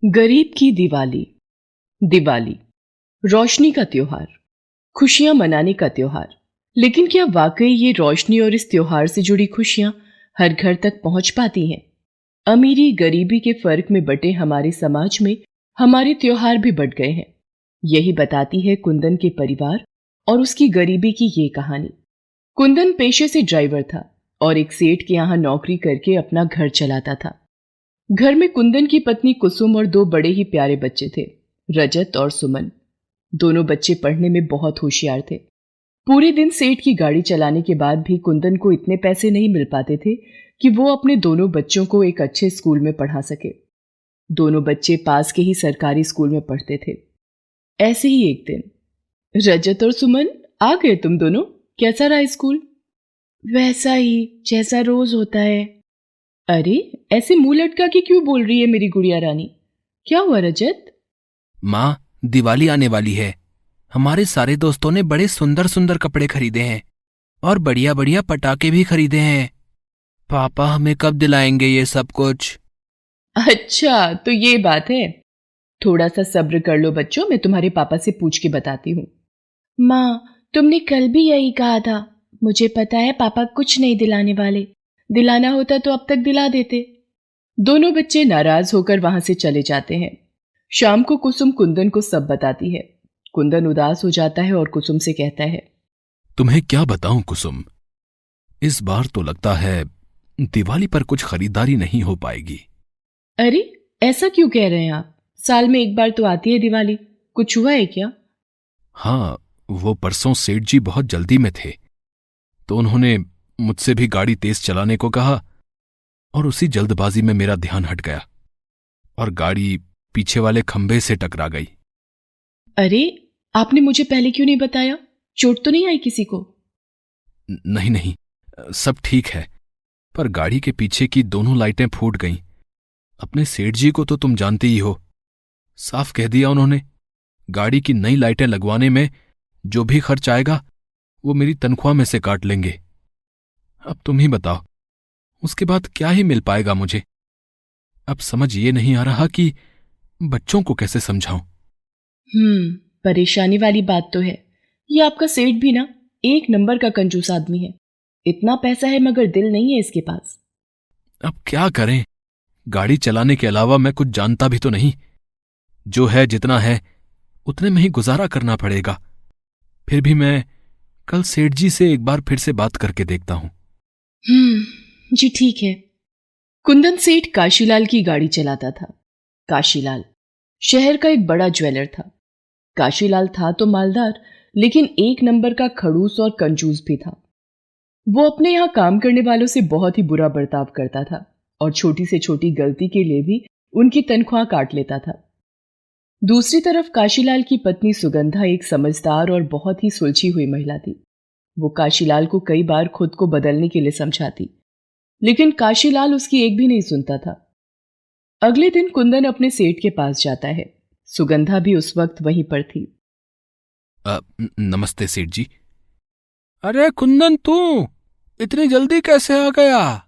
गरीब की दिवाली। दिवाली रोशनी का त्योहार, खुशियां मनाने का त्योहार। लेकिन क्या वाकई ये रोशनी और इस त्योहार से जुड़ी खुशियां हर घर तक पहुंच पाती हैं? अमीरी गरीबी के फर्क में बटे हमारे समाज में हमारे त्योहार भी बट गए हैं। यही बताती है कुंदन के परिवार और उसकी गरीबी की ये कहानी। कुंदन पेशे से ड्राइवर था और एक सेठ के यहाँ नौकरी करके अपना घर चलाता था। घर में कुंदन की पत्नी कुसुम और दो बड़े ही प्यारे बच्चे थे, रजत और सुमन। दोनों बच्चे पढ़ने में बहुत होशियार थे। पूरे दिन सेठ की गाड़ी चलाने के बाद भी कुंदन को इतने पैसे नहीं मिल पाते थे कि वो अपने दोनों बच्चों को एक अच्छे स्कूल में पढ़ा सके। दोनों बच्चे पास के ही सरकारी स्कूल में पढ़ते थे। ऐसे ही एक दिन, रजत और सुमन, आ गए तुम दोनों। कैसा रहा स्कूल? वैसा ही जैसा रोज होता है। अरे, ऐसे मुंह लटका के क्यों बोल रही है मेरी गुड़िया रानी? क्या हुआ रजत? माँ, दिवाली आने वाली है। हमारे सारे दोस्तों ने बड़े सुंदर सुंदर कपड़े खरीदे हैं और बढ़िया बढ़िया पटाखे भी खरीदे हैं। पापा हमें कब दिलाएंगे ये सब कुछ? अच्छा, तो ये बात है। थोड़ा सा सब्र कर लो बच्चों, मैं तुम्हारे पापा से पूछ के बताती हूँ। माँ, तुमने कल भी यही कहा था। मुझे पता है पापा कुछ नहीं दिलाने वाले। दिलाना होता तो अब तक दिला देते। दोनों बच्चे नाराज होकर वहां से चले जाते हैं। शाम को कुसुम कुंदन को सब बताती है। कुंदन उदास हो जाता है और कुसुम से कहता है, तुम्हें क्या बताऊं कुसुम, इस बार तो लगता है दिवाली पर कुछ खरीदारी नहीं हो पाएगी। अरे, ऐसा क्यों कह रहे हैं आप? साल में एक बार तो आती है दिवाली। कुछ हुआ है क्या? हाँ, वो परसों सेठ जी बहुत जल्दी में थे, तो उन्होंने मुझसे भी गाड़ी तेज चलाने को कहा और उसी जल्दबाजी में मेरा ध्यान हट गया और गाड़ी पीछे वाले खंभे से टकरा गई। अरे, आपने मुझे पहले क्यों नहीं बताया? चोट तो नहीं आई किसी को? नहीं नहीं, सब ठीक है, पर गाड़ी के पीछे की दोनों लाइटें फूट गईं। अपने सेठ जी को तो तुम जानती ही हो। साफ कह दिया उन्होंने, गाड़ी की नई लाइटें लगवाने में जो भी खर्च आएगा वो मेरी तनख्वाह में से काट लेंगे। अब तुम ही बताओ, उसके बाद क्या ही मिल पाएगा मुझे। अब समझ ये नहीं आ रहा कि बच्चों को कैसे समझाऊं। परेशानी वाली बात तो है। ये आपका सेठ भी ना एक नंबर का कंजूस आदमी है। इतना पैसा है मगर दिल नहीं है इसके पास। अब क्या करें, गाड़ी चलाने के अलावा मैं कुछ जानता भी तो नहीं। जो है जितना है उतने में ही गुजारा करना पड़ेगा। फिर भी मैं कल सेठ जी से एक बार फिर से बात करके देखता हूं। जी ठीक है। कुंदन सेठ काशीलाल की गाड़ी चलाता था। काशीलाल शहर का एक बड़ा ज्वेलर था। काशीलाल था तो मालदार, लेकिन एक नंबर का खड़ूस और कंजूस भी था। वो अपने यहां काम करने वालों से बहुत ही बुरा बर्ताव करता था और छोटी से छोटी गलती के लिए भी उनकी तनख्वाह काट लेता था। दूसरी तरफ काशीलाल की पत्नी सुगंधा एक समझदार और बहुत ही सुलझी हुई महिला थी। वो काशीलाल को कई बार खुद को बदलने के लिए समझाती, लेकिन काशीलाल उसकी एक भी नहीं सुनता था। अगले दिन कुंदन अपने सेठ के पास जाता है। सुगंधा भी उस वक्त वहीं पर थी। नमस्ते सेठ जी। अरे कुंदन, तू इतनी जल्दी कैसे आ गया?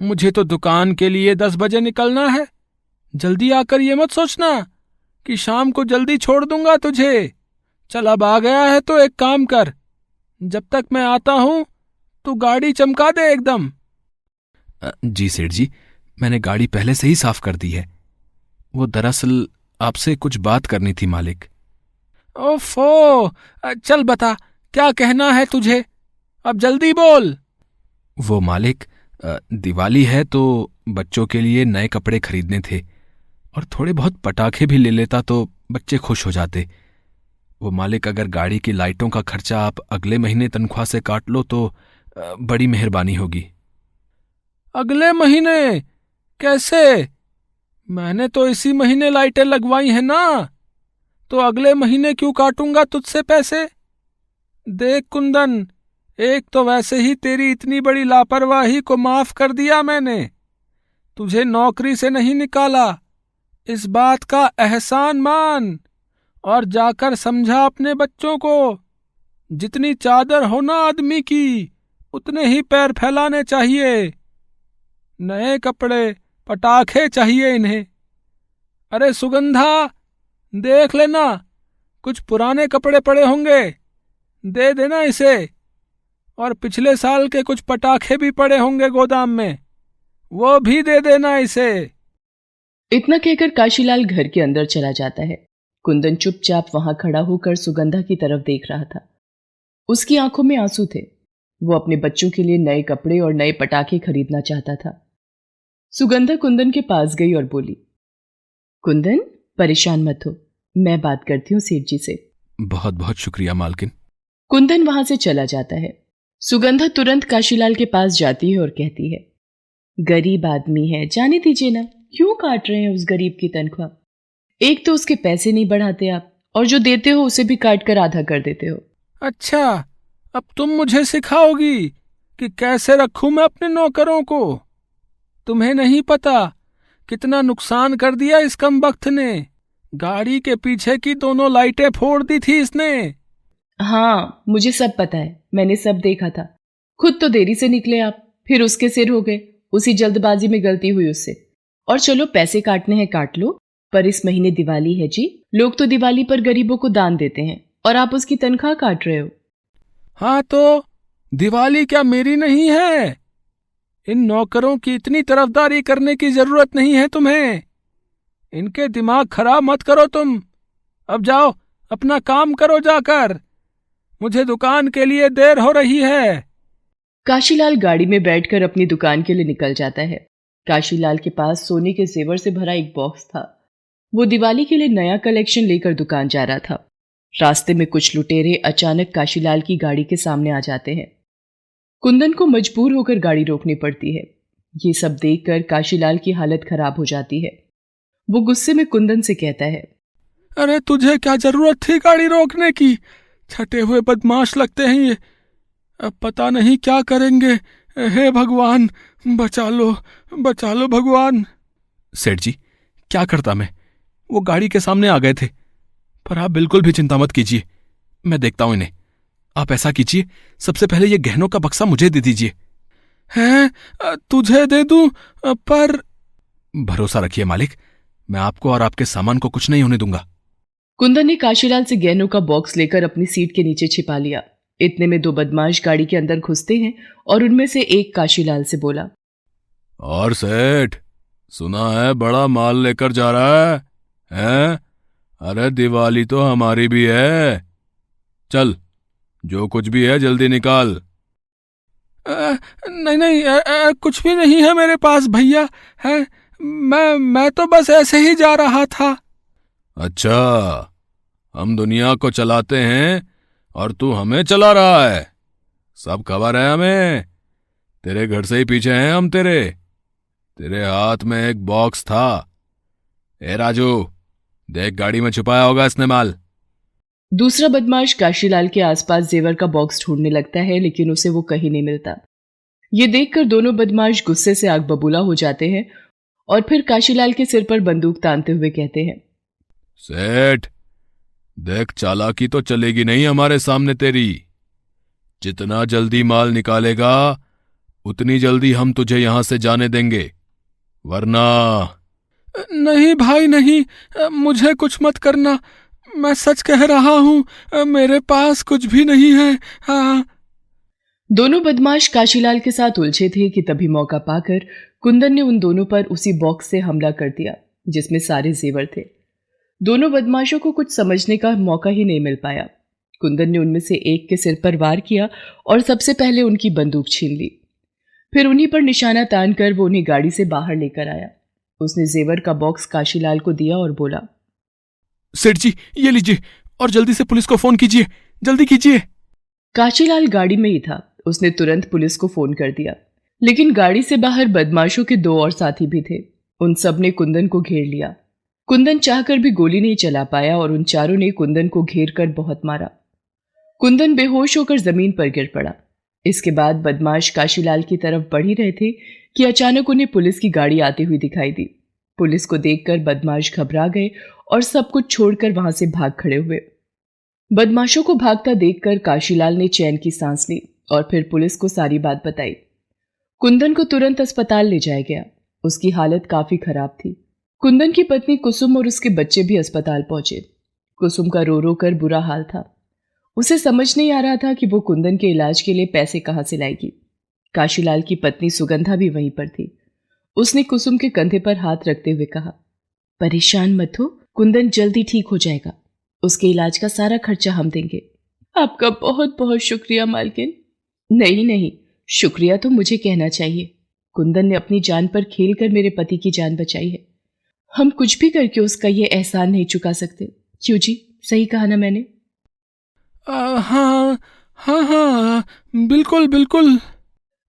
मुझे तो दुकान के लिए 10 बजे निकलना है। जल्दी आकर ये मत सोचना कि शाम को जल्दी छोड़ दूंगा तुझे। चल, अब आ गया है तो एक काम कर, जब तक मैं आता हूं तू गाड़ी चमका दे एकदम। जी सेठ जी, मैंने गाड़ी पहले से ही साफ कर दी है। वो दरअसल आपसे कुछ बात करनी थी मालिक। ओफो, चल बता, क्या कहना है तुझे? अब जल्दी बोल। वो मालिक, दिवाली है तो बच्चों के लिए नए कपड़े खरीदने थे और थोड़े बहुत पटाखे भी ले लेता तो बच्चे खुश हो जाते। वो मालिक, अगर गाड़ी की लाइटों का खर्चा आप अगले महीने तनख्वाह से काट लो तो बड़ी मेहरबानी होगी। अगले महीने? कैसे? मैंने तो इसी महीने लाइटें लगवाई हैं ना, तो अगले महीने क्यों काटूंगा तुझसे पैसे? देख कुंदन, एक तो वैसे ही तेरी इतनी बड़ी लापरवाही को माफ कर दिया मैंने। तुझे नौकरी से नहीं निकाला, इस बात का एहसान मान और जाकर समझा अपने बच्चों को। जितनी चादर हो ना आदमी की, उतने ही पैर फैलाने चाहिए। नए कपड़े, पटाखे चाहिए इन्हें। अरे सुगंधा, देख लेना, कुछ पुराने कपड़े पड़े होंगे, दे देना इसे। और पिछले साल के कुछ पटाखे भी पड़े होंगे गोदाम में, वो भी दे देना इसे। इतना कहकर काशीलाल घर के अंदर चला जाता है। कुंदन चुपचाप वहां खड़ा होकर सुगंधा की तरफ देख रहा था। उसकी आंखों में आंसू थे। वो अपने बच्चों के लिए नए कपड़े और नए पटाखे खरीदना चाहता था। सुगंधा कुंदन के पास गई और बोली, कुंदन, परेशान मत हो, मैं बात करती हूँ सेठ जी से। बहुत बहुत शुक्रिया मालकिन। कुंदन वहां से चला जाता है। सुगंधा तुरंत काशीलाल के पास जाती है और कहती है, गरीब आदमी है, जाने दीजिए ना, क्यों काट रहे हैं उस गरीब की तनख्वाह? एक तो उसके पैसे नहीं बढ़ाते आप, और जो देते हो उसे भी काट कर आधा कर देते हो। अच्छा, अब तुम मुझे सिखाओगी कि कैसे रखूं मैं अपने नौकरों को? तुम्हें नहीं पता कितना नुकसान कर दिया इस कमबख्त ने। गाड़ी के पीछे की दोनों लाइटें फोड़ दी थी इसने। हाँ, मुझे सब पता है, मैंने सब देखा था। खुद तो देरी से निकले आप, फिर उसके सिर हो गए। उसी जल्दबाजी में गलती हुई उससे। और चलो, पैसे काटने हैं काट लो, पर इस महीने दिवाली है जी। लोग तो दिवाली पर गरीबों को दान देते हैं, और आप उसकी तनख्वाह काट रहे हो। हाँ तो दिवाली क्या मेरी नहीं है? इन नौकरों की इतनी तरफदारी करने की जरूरत नहीं है तुम्हें। इनके दिमाग खराब मत करो तुम। अब जाओ, अपना काम करो जाकर, मुझे दुकान के लिए देर हो रही है। काशीलाल गाड़ी में बैठकर अपनी दुकान के लिए निकल जाता है। काशीलाल के पास सोने के जेवर से भरा एक बॉक्स था। वो दिवाली के लिए नया कलेक्शन लेकर दुकान जा रहा था। रास्ते में कुछ लुटेरे अचानक काशीलाल की गाड़ी के सामने आ जाते हैं। कुंदन को मजबूर होकर गाड़ी रोकनी पड़ती है। ये सब देखकर काशीलाल की हालत खराब हो जाती है। वो गुस्से में कुंदन से कहता है, अरे तुझे क्या जरूरत थी गाड़ी रोकने की? छटे हुए बदमाश लगते हैं ये। अब पता नहीं क्या करेंगे। हे भगवान, बचा लो भगवान। सेठ जी, क्या करता मैं? वो गाड़ी के सामने आ गए थे। पर आप बिल्कुल भी चिंता मत कीजिए, मैं देखता हूं इन्हें। आप ऐसा कीजिए, सबसे पहले ये गहनों का बक्सा मुझे दे दीजिए। हैं? तुझे दे दूं? पर भरोसा रखिए मालिक, मैं आपको और आपके सामान को कुछ नहीं होने दूंगा। कुंदन ने काशीलाल से गहनों का बॉक्स लेकर अपनी सीट के नीचे छिपा लिया। इतने में दो बदमाश गाड़ी के अंदर घुसते हैं और उनमें से एक काशीलाल से बोला, और सेठ, सुना है बड़ा माल लेकर जा रहा है? हैं? अरे दिवाली तो हमारी भी है। चल, जो कुछ भी है जल्दी निकाल। नहीं, कुछ भी नहीं है मेरे पास भैया। है, मैं तो बस ऐसे ही जा रहा था। अच्छा, हम दुनिया को चलाते हैं और तू हमें चला रहा है। सब खबर है हमें। तेरे घर से ही पीछे हैं हम तेरे हाथ में एक बॉक्स था। ए राजू, देख, गाड़ी में छुपाया होगा इसने माल। दूसरा बदमाश काशीलाल के आसपास जेवर का बॉक्स ढूंढने लगता है, लेकिन उसे वो कहीं नहीं मिलता। ये देखकर दोनों बदमाश गुस्से से आग बबूला हो जाते हैं और फिर काशीलाल के सिर पर बंदूक तानते हुए कहते हैं, सेठ, देख, चालाकी तो चलेगी नहीं हमारे सामने तेरी। जितना जल्दी माल निकालेगा उतनी जल्दी हम तुझे यहां से जाने देंगे, वरना। नहीं भाई नहीं, मुझे कुछ मत करना, मैं सच कह रहा हूं, मेरे पास कुछ भी नहीं है। हाँ। दोनों बदमाश काशीलाल के साथ उलझे थे कि तभी मौका पाकर कुंदन ने उन दोनों पर उसी बॉक्स से हमला कर दिया जिसमें सारे जेवर थे। दोनों बदमाशों को कुछ समझने का मौका ही नहीं मिल पाया। कुंदन ने उनमें से एक के सिर पर वार किया और सबसे पहले उनकी बंदूक छीन ली। फिर उन्हीं पर निशाना तानकर वो उन्हें गाड़ी से बाहर लेकर आया। उसने जेवर का बॉक्स काशीलाल को दिया और बोला, सेठ जी, ये लीजिए और जल्दी से पुलिस को फोन कीजिए, जल्दी कीजिए। काशीलाल गाड़ी में ही था। उसने तुरंत पुलिस को फोन कर दिया, लेकिन गाड़ी से बाहर बदमाशों के दो और साथी भी थे। उन सब ने कुंदन को घेर लिया। कुंदन चाहकर भी गोली नहीं चला पाया और उन चारों ने कुंदन को घेर कर बहुत मारा। कुंदन बेहोश होकर जमीन पर गिर पड़ा। इसके बाद बदमाश काशीलाल की तरफ बढ़ ही रहे थे कि अचानक उन्हें पुलिस की गाड़ी आती हुई दिखाई दी। पुलिस को देखकर बदमाश घबरा गए और सब कुछ छोड़कर वहां से भाग खड़े हुए। बदमाशों को भागता देखकर काशीलाल ने चैन की सांस ली और फिर पुलिस को सारी बात बताई। कुंदन को तुरंत अस्पताल ले जाया गया। उसकी हालत काफी खराब थी। कुंदन की पत्नी कुसुम और उसके बच्चे भी अस्पताल पहुंचे। कुसुम का रो रो कर बुरा हाल था। उसे समझ नहीं आ रहा था कि वो कुंदन के इलाज के लिए पैसे कहाँ से लाएगी। काशीलाल की पत्नी सुगंधा भी वहीं पर थी। उसने कुसुम के कंधे पर हाथ रखते हुए कहा, परेशान मत हो, कुंदन जल्दी ठीक हो जाएगा। उसके इलाज का सारा खर्चा हम देंगे। आपका बहुत बहुत शुक्रिया मालकिन। नहीं नहीं, शुक्रिया तो मुझे कहना चाहिए। कुंदन ने अपनी जान पर खेलकर मेरे पति की जान बचाई है। हम कुछ भी करके उसका ये एहसान नहीं चुका सकते। क्यों जी, सही कहा ना मैंने? हाँ हाँ हाँ, बिल्कुल बिल्कुल।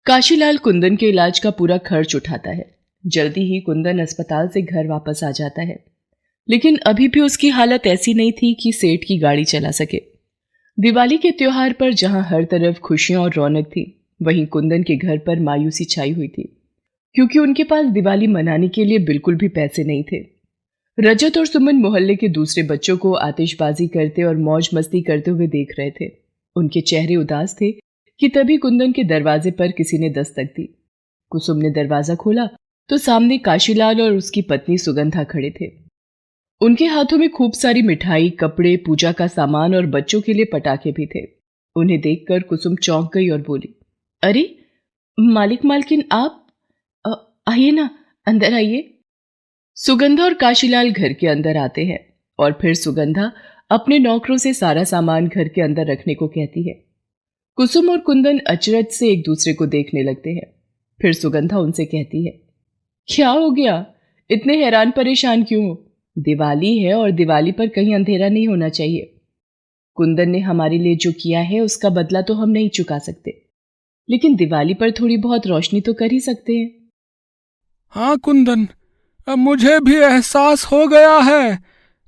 काशीलाल कुंदन के इलाज का पूरा खर्च उठाता है। जल्दी ही कुंदन अस्पताल से घर वापस आ जाता है, लेकिन अभी भी उसकी हालत ऐसी नहीं थी कि सेठ की गाड़ी चला सके। दिवाली के त्योहार पर जहां हर तरफ खुशियां और रौनक थी, वहीं कुंदन के घर पर मायूसी छाई हुई थी, क्योंकि उनके पास दिवाली मनाने के लिए बिल्कुल भी पैसे नहीं थे। रजत और सुमन मोहल्ले के दूसरे बच्चों को आतिशबाजी करते और मौज मस्ती करते हुए देख रहे थे। उनके चेहरे उदास थे कि तभी कुंदन के दरवाजे पर किसी ने दस्तक दी। कुसुम ने दरवाजा खोला तो सामने काशीलाल और उसकी पत्नी सुगंधा खड़े थे। उनके हाथों में खूब सारी मिठाई, कपड़े, पूजा का सामान और बच्चों के लिए पटाखे भी थे। उन्हें देखकर कुसुम चौंक गई और बोली, अरे मालिक मालकिन आप, आइए ना, अंदर आइए। सुगंधा और काशीलाल घर के अंदर आते हैं और फिर सुगंधा अपने नौकरों से सारा सामान घर के अंदर रखने को कहती है। कुसुम और कुंदन अचरज से एक दूसरे को देखने लगते हैं। फिर सुगंधा उनसे कहती है, क्या हो गया, इतने हैरान परेशान क्यों हो? दिवाली है और दिवाली पर कहीं अंधेरा नहीं होना चाहिए। कुंदन ने हमारे लिए जो किया है उसका बदला तो हम नहीं चुका सकते, लेकिन दिवाली पर थोड़ी बहुत रोशनी तो कर ही सकते हैं। हाँ कुंदन, अब मुझे भी एहसास हो गया है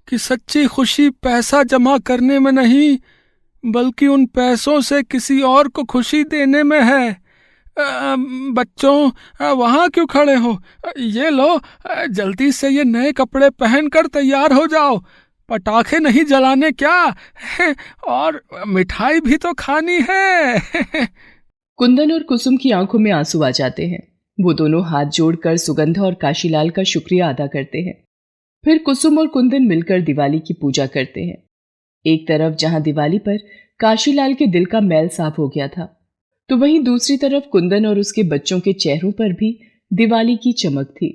कि सच्ची खुशी पैसा जमा करने में नहीं, बल्कि उन पैसों से किसी और को खुशी देने में है। बच्चों, वहाँ क्यों खड़े हो? ये लो, जल्दी से ये नए कपड़े पहनकर तैयार हो जाओ। पटाखे नहीं जलाने क्या, और मिठाई भी तो खानी है। कुंदन और कुसुम की आंखों में आंसू आ जाते हैं। वो दोनों हाथ जोड़कर सुगंधा और काशीलाल का शुक्रिया अदा करते हैं। फिर कुसुम और कुंदन मिलकर दिवाली की पूजा करते हैं। एक तरफ जहां दिवाली पर काशीलाल के दिल का मैल साफ हो गया था, तो वहीं दूसरी तरफ कुंदन और उसके बच्चों के चेहरों पर भी दिवाली की चमक थी।